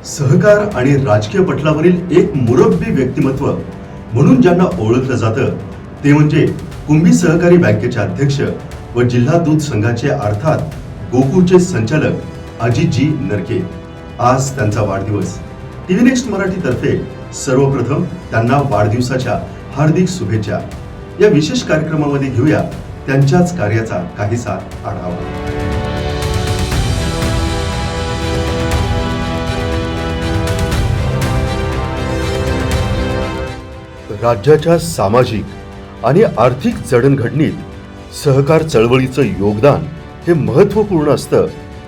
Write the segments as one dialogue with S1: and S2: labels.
S1: सहकार आणि राजकीय पटलावरील एक मुरब्बी व्यक्तिमत्व म्हणून ज्यांना ओळखलं जातं ते म्हणजे कुंभी सहकारी बँकेचे अध्यक्ष व जिल्हा दूध संघाचे अर्थात गोकुळचे संचालक अजितजी नरके। आज त्यांचा वाढदिवस। टीव्ही नेक्स्ट मराठी तर्फे सर्वप्रथम त्यांना वाढदिवसाच्या हार्दिक शुभेच्छा। या विशेष कार्यक्रमामध्ये घेऊया त्यांच्याच कार्याचा काहीसा आढावा। राज्याच्या सामाजिक आणि आर्थिक जडणघडणीत सहकार चळवळीचं योगदान हे महत्त्वपूर्ण असतं,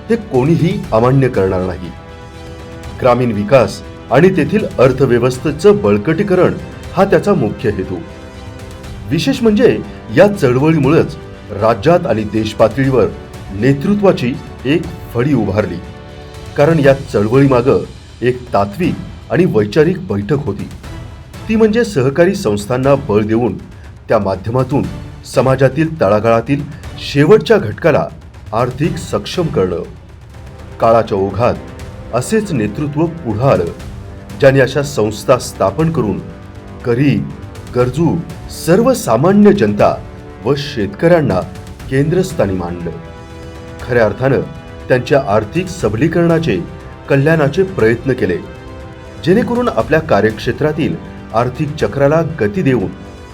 S1: ते कोणीही अमान्य करणार नाही। ग्रामीण विकास आणि तेथील अर्थव्यवस्थेचं बळकटीकरण हा त्याचा मुख्य हेतू। विशेष म्हणजे या चळवळीमुळेच राज्यात आणि देशपातळीवर नेतृत्वाची एक फळी उभारली, कारण या चळवळीमागं एक तात्विक आणि वैचारिक बैठक होती। ती म्हणजे सहकारी संस्थांना बळ देऊन त्या माध्यमातून समाजातील तळागाळातील शेवटच्या घटकाला आर्थिक सक्षम करणं। काळाच्या ओघात असेच नेतृत्व पुढे आलं, ज्याने अशा संस्था स्थापन करून गरीब, गरजू, सर्वसामान्य जनता व शेतकऱ्यांना केंद्रस्थानी मांडलं। खऱ्या अर्थानं त्यांच्या आर्थिक सबलीकरणाचे, कल्याणाचे प्रयत्न केले, जेणेकरून आपल्या कार्यक्षेत्रातील आर्थिक चक्राला गती देऊन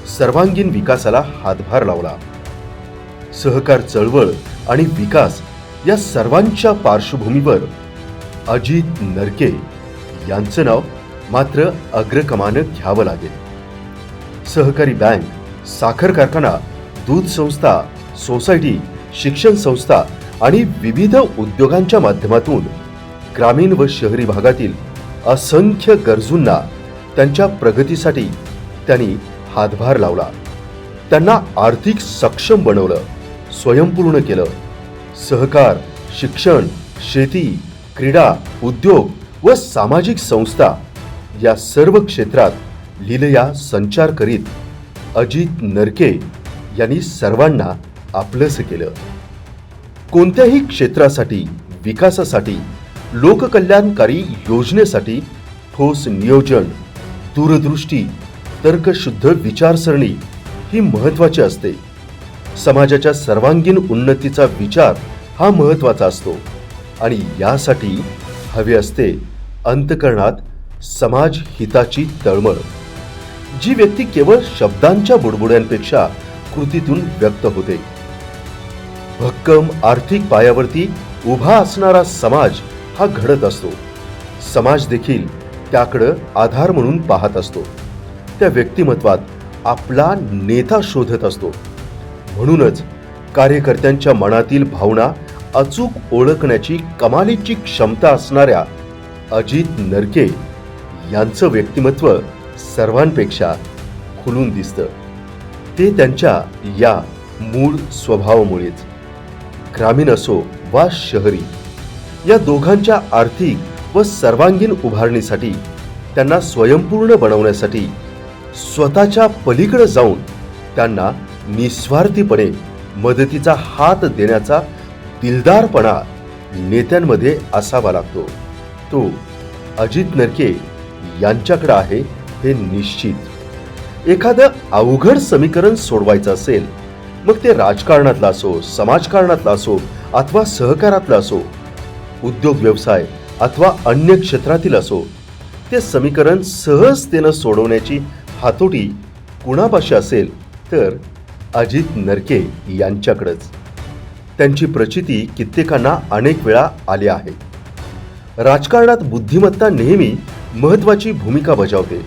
S1: सर्वांगीण विकासाला हातभार लावला। सहकार चळवळ आणि विकास या सर्वांच्या पार्श्वभूमीवर अजित नरके यांचं नाव मात्र अग्रक्रमानं घ्यावं लागेल। सहकारी बँक, साखर कारखाना, दूध संस्था, सोसायटी, शिक्षण संस्था आणि विविध उद्योगांच्या माध्यमातून ग्रामीण व शहरी भागातील असंख्य गरजूंना त्यांच्या प्रगतीसाठी त्यांनी हातभार लावला। त्यांना आर्थिक सक्षम बनवलं, स्वयंपूर्ण केलं। सहकार, शिक्षण, शेती, क्रीडा, उद्योग व सामाजिक संस्था या सर्व क्षेत्रात लीलया संचार करीत अजित नरके यांनी सर्वांना आपलंसं केलं। कोणत्याही क्षेत्रासाठी, विकासासाठी, लोककल्याणकारी योजनेसाठी ठोस नियोजन, दूरदृष्टी, तर्कशुद्ध विचारसरणी ही महत्त्वाची असते। समाजाच्या सर्वांगीण उन्नतीचा विचार हा महत्त्वाचा असतो आणि यासाठी हवे असते अंतःकरणात समाज हिताची तळमळ, जी व्यक्ती केवळ शब्दांच्या बुडबुड्यांपेक्षा कृतीतून व्यक्त होते। भक्कम आर्थिक पायावरती उभा असणारा समाज हा घडत असतो। समाज देखील त्याकडे आधार म्हणून पाहत असतो। त्या व्यक्तिमत्वात आपला नेता शोधत असतो। म्हणूनच कार्यकर्त्यांच्या मनातील भावना अचूक ओळखण्याची कमालीची क्षमता असणाऱ्या अजित नरके यांचं व्यक्तिमत्व सर्वांपेक्षा खुलून दिसतं। ते त्यांच्या या मूळ स्वभावामुळेच। ग्रामीण असो वा शहरी, या दोघांच्या आर्थिक व सर्वांगीण उभारणीसाठी, त्यांना स्वयंपूर्ण बनवण्यासाठी स्वतःच्या पलीकडे जाऊन त्यांना निस्वार्थीपणे मदतीचा हात देण्याचा दिलदारपणा नेत्यांमध्ये असावा लागतो। तो अजित नरके यांच्याकडे आहे हे निश्चित। एखादं अवघड समीकरण सोडवायचं असेल, मग ते राजकारणातलं असो, समाजकारणातलं असो अथवा सहकारातलं असो, उद्योग व्यवसाय अथवा अन्य क्षेत्रातील असो, ते समीकरण सहजतेनं सोडवण्याची हातोटी कुणापाशी असेल तर अजित नरके यांच्याकडेच। त्यांची प्रचिती कित्येकांना अनेक वेळा आली आहे। राजकारणात बुद्धिमत्ता नेहमी महत्त्वाची भूमिका बजावते।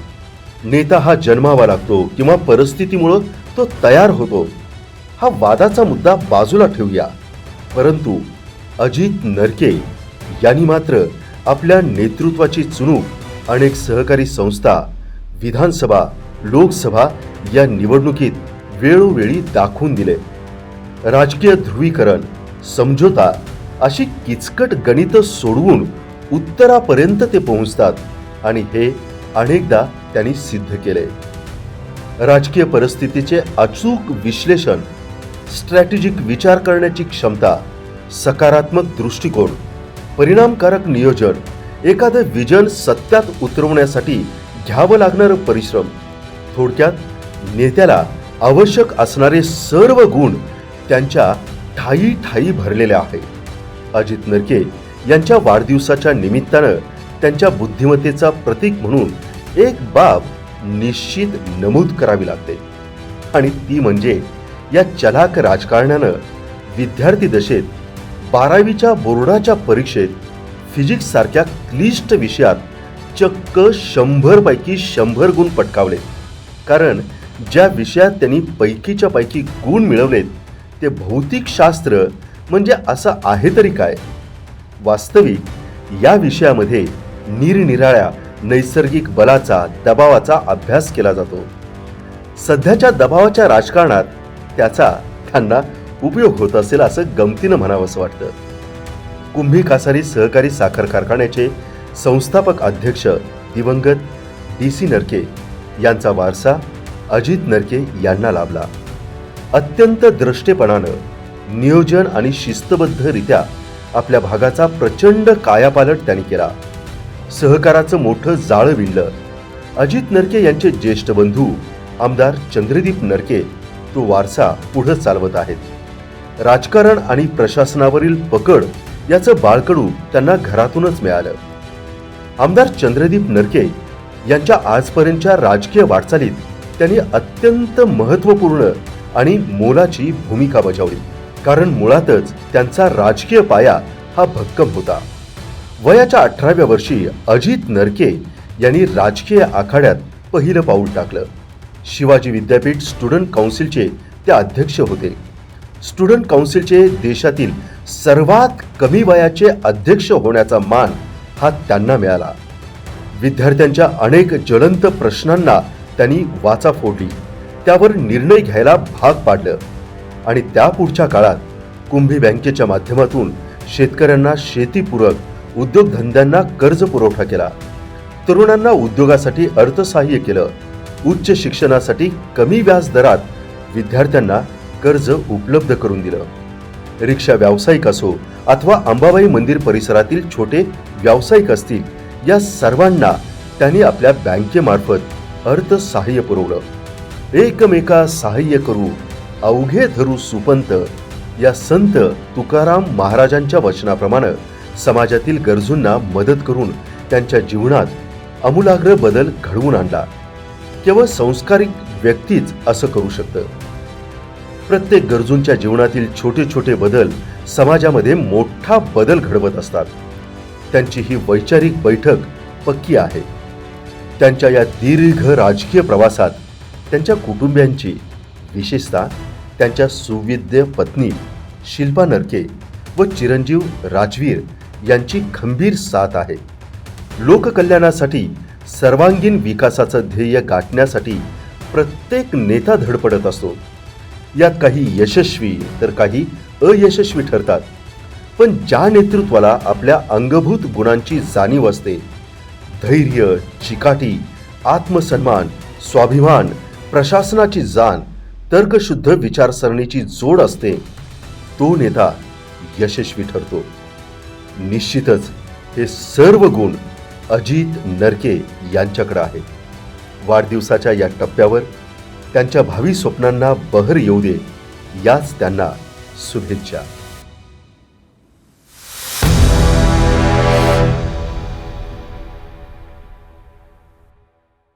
S1: नेता हा जन्मावा लागतो किंवा परिस्थितीमुळे तो तयार होतो, हा वादाचा मुद्दा बाजूला ठेवूया। परंतु अजित नरके यांनी मात्र आपल्या नेतृत्वाची चुणूक अनेक सहकारी संस्था, विधानसभा, लोकसभा या निवडणुकीत वेळोवेळी दाखवून दिले। राजकीय ध्रुवीकरण, समझोता अशी किचकट गणितं सोडवून उत्तरापर्यंत ते पोहोचतात आणि हे अनेकदा त्यांनी सिद्ध केले। राजकीय परिस्थितीचे अचूक विश्लेषण, स्ट्रॅटेजिक विचार करण्याची क्षमता, सकारात्मक दृष्टिकोन, परिणामकारक नियोजन एखादं विजन सत्यात उतरवण्यासाठी घ्यावं लागणारं परिश्रम, थोडक्यात नेत्याला आवश्यक असणारे सर्व गुण त्यांच्या ठायी ठायी भरलेले आहे. अजित नरके यांच्या वाढदिवसाच्या निमित्तानं त्यांच्या बुद्धिमत्तेचा प्रतीक म्हणून एक बाब निश्चित नमूद करावी लागते, आणि ती म्हणजे या चलाक राजकारण्यानं विद्यार्थी दशेत 12वीच्या बोर्डाच्या परीक्षेत फिजिक्स सारख्या क्लिष्ट विषयात चक्क 100 पैकी 100 गुण पटकावले. कारण ज्या विषयात त्यांनी पैकीच्या पैकी गुण मिळवलेत ते भौतिकशास्त्र म्हणजे असं आहे तरी काय. वास्तविक या विषयामध्ये निरनिराळ्या नैसर्गिक बलाचा, दबावाचा अभ्यास केला जातो. सध्याच्या दबावाच्या राजकारणात त्याचा त्यांना उपयोग होत असेल असं गमतीनं म्हणावंसं वाटतं. कुंभी कासारी सहकारी साखर कारखान्याचे संस्थापक अध्यक्ष दिवंगत DC नरके यांचा वारसा अजित नरके यांना लाभला. अत्यंत द्रष्टेपणानं, नियोजन आणि शिस्तबद्धरित्या आपल्या भागाचा प्रचंड कायापालट त्यांनी केला. सहकाराचं मोठं जाळं विणलं. अजित नरके यांचे ज्येष्ठ बंधू आमदार चंद्रदीप नरके तो वारसा पुढे चालवत आहेत. राजकारण आणि प्रशासनावरील पकड याचं बाळकडू त्यांना घरातूनच मिळालं. आमदार चंद्रदीप नरके यांच्या आजपर्यंतच्या राजकीय वाटचालीत त्यांनी अत्यंत महत्त्वपूर्ण आणि मोलाची भूमिका बजावली. कारण मुळातच त्यांचा राजकीय पाया हा भक्कम होता. वयाच्या 18व्या वर्षी अजित नरके यांनी राजकीय आखाड्यात पहिलं पाऊल टाकलं. शिवाजी विद्यापीठ स्टुडंट काउन्सिलचे ते अध्यक्ष होते. स्टुडंट काउन्सिलचे देशातील सर्वात कमी वयाचे अध्यक्ष होण्याचा मान हा त्यांना मिळाला. विद्यार्थ्यांच्या अनेक ज्वलंत प्रश्नांना त्यांनी वाचा फोडली, त्यावर निर्णय घ्यायला भाग पाडलं आणि त्यापुढच्या काळात कुंभी बँकेच्या माध्यमातून शेतकऱ्यांना शेतीपूरक उद्योगधंद्यांना कर्ज पुरवठा केला. तरुणांना उद्योगासाठी अर्थसहाय्य केलं. उच्च शिक्षणासाठी कमी व्याज दरात विद्यार्थ्यांना कर्ज उपलब्ध करून दिलं. रिक्षा व्यावसायिक असो अथवा अंबाबाई मंदिर परिसरातील छोटे व्यावसायिक असतील, या सर्वांना त्यांनी आपल्या बँकेमार्फत अर्थसहाय्य पुरवलं. एकमेका सहाय्य करू अवघे धरू सुपंत या संत तुकाराम महाराजांच्या वचनाप्रमाणे समाजातील गरजूंना मदत करून त्यांच्या जीवनात आमूलाग्र बदल घडवून आणला. केवळ संस्कारिक व्यक्तीच असं करू शकतं. प्रत्येक गरजूंच्या जीवनातील छोटे छोटे बदल समाजामध्ये मोठा बदल घडवत असतात. त्यांची ही वैचारिक बैठक पक्की आहे. त्यांच्या या दीर्घ राजकीय प्रवासात त्यांच्या कुटुंबियांची, विशेषतः त्यांच्या सुविद्य पत्नी शिल्पा नरके व चिरंजीव राजवीर यांची खंबीर साथ आहे. लोककल्याणासाठी, सर्वांगीण विकासाचं ध्येय गाठण्यासाठी प्रत्येक नेता धडपडत असतो. यात काही यशस्वी तर काही अयशस्वी ठरतात. पण ज्या नेतृत्वाला आपल्या अंगभूत गुणांची जाणीव असते, धैर्य, चिकाटी, आत्मसन्मान, स्वाभिमान, प्रशासनाची जाण, तर्कशुद्ध विचारसरणीची जोड असते, तो नेता यशस्वी ठरतो. निश्चितच हे सर्व गुण अजित नरके यांच्याकडे आहेत. वाढदिवसाच्या या टप्प्यावर त्यांच्या भावी स्वप्नांना बहर येऊ दे, याच त्यांना शुभेच्छा.